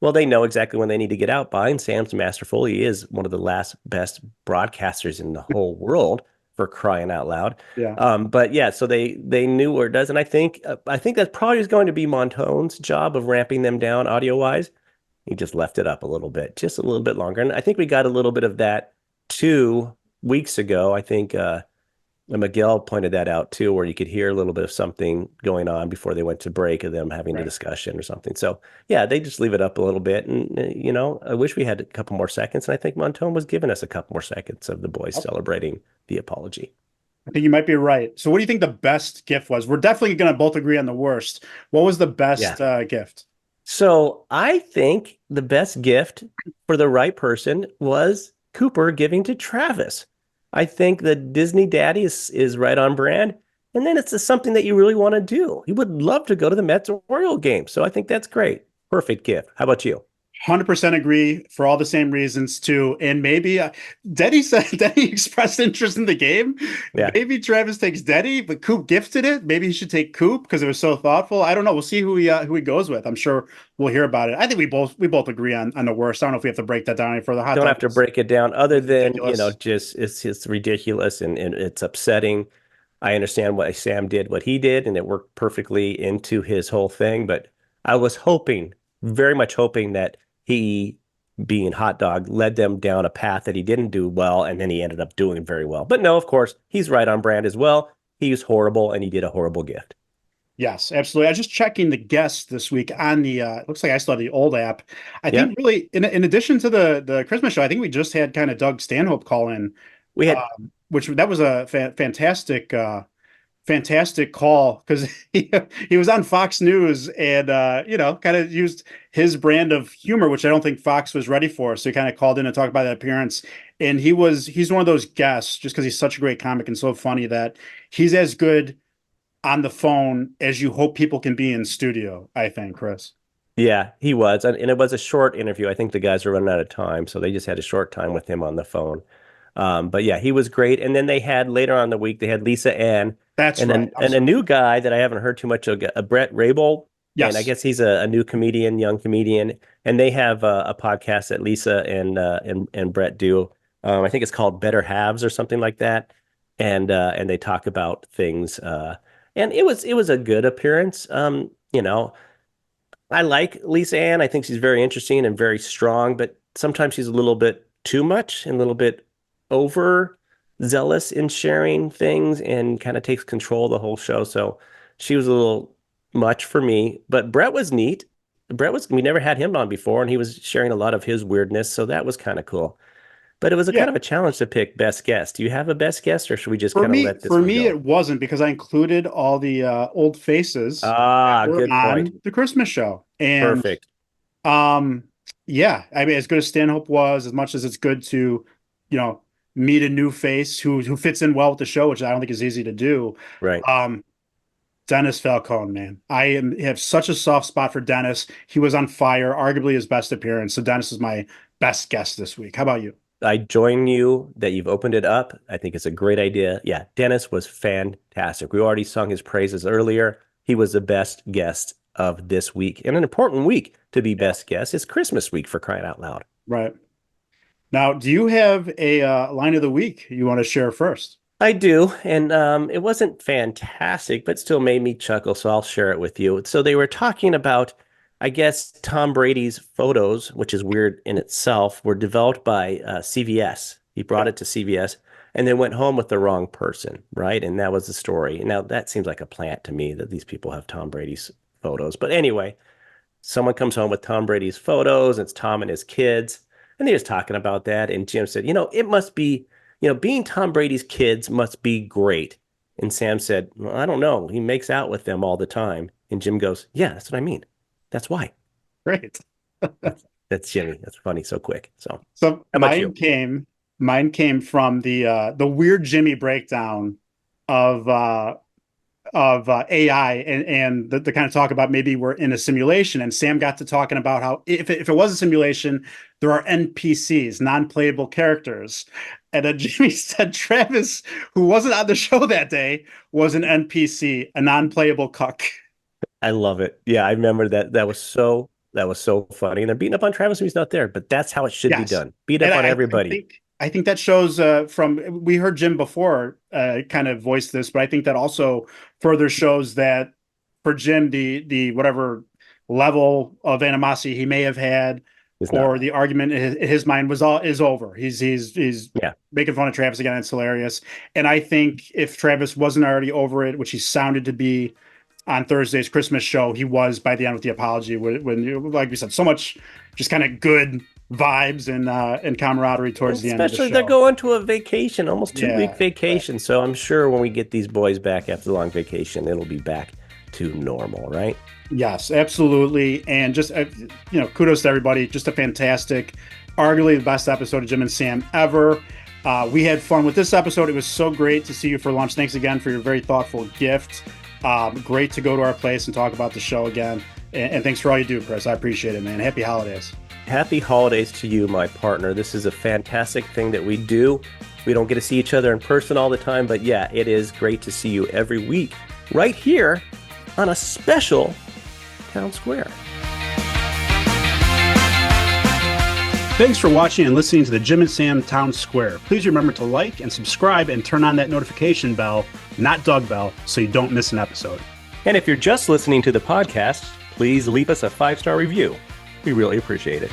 Well, they know exactly when they need to get out by, and Sam's masterful. He is one of the last best broadcasters in the whole world, for crying out loud. Yeah. But yeah, so they knew where it does, and I think that probably is going to be Montone's job of ramping them down audio wise. He just left it up a little bit, just a little bit longer, and I think we got a little bit of that 2 weeks ago. I think Miguel pointed that out too, where you could hear a little bit of something going on before they went to break of them having a discussion or something. So yeah, they just leave it up a little bit. And, I wish we had a couple more seconds. And I think Montone was giving us a couple more seconds of the boys celebrating the apology. I think you might be right. So what do you think the best gift was? We're definitely going to both agree on the worst. What was the best Yeah. gift? So I think the best gift for the right person was Cooper giving to Travis. I think the Disney daddy is right on brand. And then it's just something that you really want to do. He would love to go to the Mets Oriole game. So I think that's great. Perfect gift. How about you? 100% agree for all the same reasons too. And maybe Denny said Denny expressed interest in the game. Yeah. Maybe Travis takes Denny, but Coop gifted it. Maybe he should take Coop because it was so thoughtful. I don't know. We'll see who he goes with. I'm sure we'll hear about it. I think we both agree on the worst. I don't know if we have to break that down any further. Hot Don't dog have to break it down other than, ridiculous. just it's ridiculous and it's upsetting. I understand what Sam did, what he did, and it worked perfectly into his whole thing. But I was hoping, very much hoping that he, being hot dog, led them down a path that he didn't do well, and then he ended up doing very well. But no, of course, he's right on brand as well. He's horrible, and he did a horrible gift. Yes, absolutely. I was just checking the guests this week on the looks like I still have the old app. I think Yep. really in addition to the Christmas show, I think we just had kind of Doug Stanhope call in, We had which that was a fantastic call because he was on Fox News and kind of used his brand of humor, which I don't think Fox was ready for. So he kind of called in and talked about that appearance. And he's one of those guests just because he's such a great comic and so funny that he's as good on the phone as you hope people can be in studio, I think, Chris. Yeah, he was. And it was a short interview. I think the guys are running out of time, so they just had a short time with him on the phone. But yeah, he was great. And then they had later on in the week, they had Lisa Ann That's and right. then and a new guy that I haven't heard too much of, Brett Rabel. And I Yes, guess he's a new comedian, young comedian. And they have a podcast that Lisa and Brett do. I think it's called Better Halves or something like that. And they talk about things. And it was a good appearance. I like Lisa Ann. I think she's very interesting and very strong, but sometimes she's a little bit too much and a little bit over zealous in sharing things and kind of takes control of the whole show. So she was a little much for me, but Brett was neat. We never had him on before, and he was sharing a lot of his weirdness. So that was kind of cool. But it was a yeah. kind of a challenge to pick best guest. Do you have a best guest, or should we just For kind of me, let this one it go? wasn't because I included all the old faces that Ah, were good point. on the Christmas show, and Perfect. um, yeah, I mean, as good as Stanhope was, as much as it's good to, you know, meet a new face who fits in well with the show, which I don't think is easy to do. Right. Um, Dennis Falcone, man, have such a soft spot for Dennis. He was on fire, arguably his best appearance. So Dennis is my best guest this week. How about you? I join you that you've opened it up. I think it's a great idea. Yeah, Dennis was fantastic. We already sung his praises earlier. He was the best guest of this week, and an important week to be Yeah. best guest. It's Christmas week, for crying out loud. Right. Now, do you have a line of the week you want to share first? I do, and it wasn't fantastic, but still made me chuckle, so I'll share it with you. So they were talking about, I guess, Tom Brady's photos, which is weird in itself, were developed by CVS. He brought Yeah. it to CVS and then went home with the wrong person, right? And that was the story. Now, that seems like a plant to me that these people have Tom Brady's photos. But anyway, someone comes home with Tom Brady's photos. It's Tom and his kids. And they was talking about that. And Jim said, it must be, being Tom Brady's kids must be great. And Sam said, well, I don't know. He makes out with them all the time. And Jim goes, yeah, that's what I mean. That's why. Great. That's Jimmy. That's funny so quick. So So how about you? mine came from the weird Jimmy breakdown of AI and the kind of talk about maybe we're in a simulation. And Sam got to talking about how if it was a simulation, there are NPCs, non-playable characters. And then Jimmy said Travis, who wasn't on the show that day, was an NPC, a non-playable cuck. I love it. Yeah, I remember that. That was so funny. And they're beating up on Travis when he's not there, but that's how it should be Yes. done. Beat And up on I everybody. think that shows from we heard Jim before kind of voice this, but I think that also further shows that for Jim the whatever level of animosity he may have had It's or not. the argument in his mind is over. He's Yeah. making fun of Travis again. It's hilarious. And I think if Travis wasn't already over it, which he sounded to be on Thursday's Christmas show, he was by the end with the apology when like we said, so much just kind of good vibes and camaraderie towards the end of the show. Especially they're going to a vacation, almost 2-week vacation. So I'm sure when we get these boys back after the long vacation, it'll be back to normal, right? Yes, absolutely. And just, kudos to everybody. Just a fantastic, arguably the best episode of Jim and Sam ever. We had fun with this episode. It was so great to see you for lunch. Thanks again for your very thoughtful gift. Great to go to our place and talk about the show again. And thanks for all you do, Chris. I appreciate it, man. Happy holidays. Happy holidays to you, my partner. This is a fantastic thing that we do. We don't get to see each other in person all the time, but yeah, it is great to see you every week right here on a special Town Square. Thanks for watching and listening to the Jim and Sam Town Square. Please remember to like and subscribe and turn on that notification bell, not Doug Bell, so you don't miss an episode. And if you're just listening to the podcast, please leave us a 5-star review. We really appreciate it.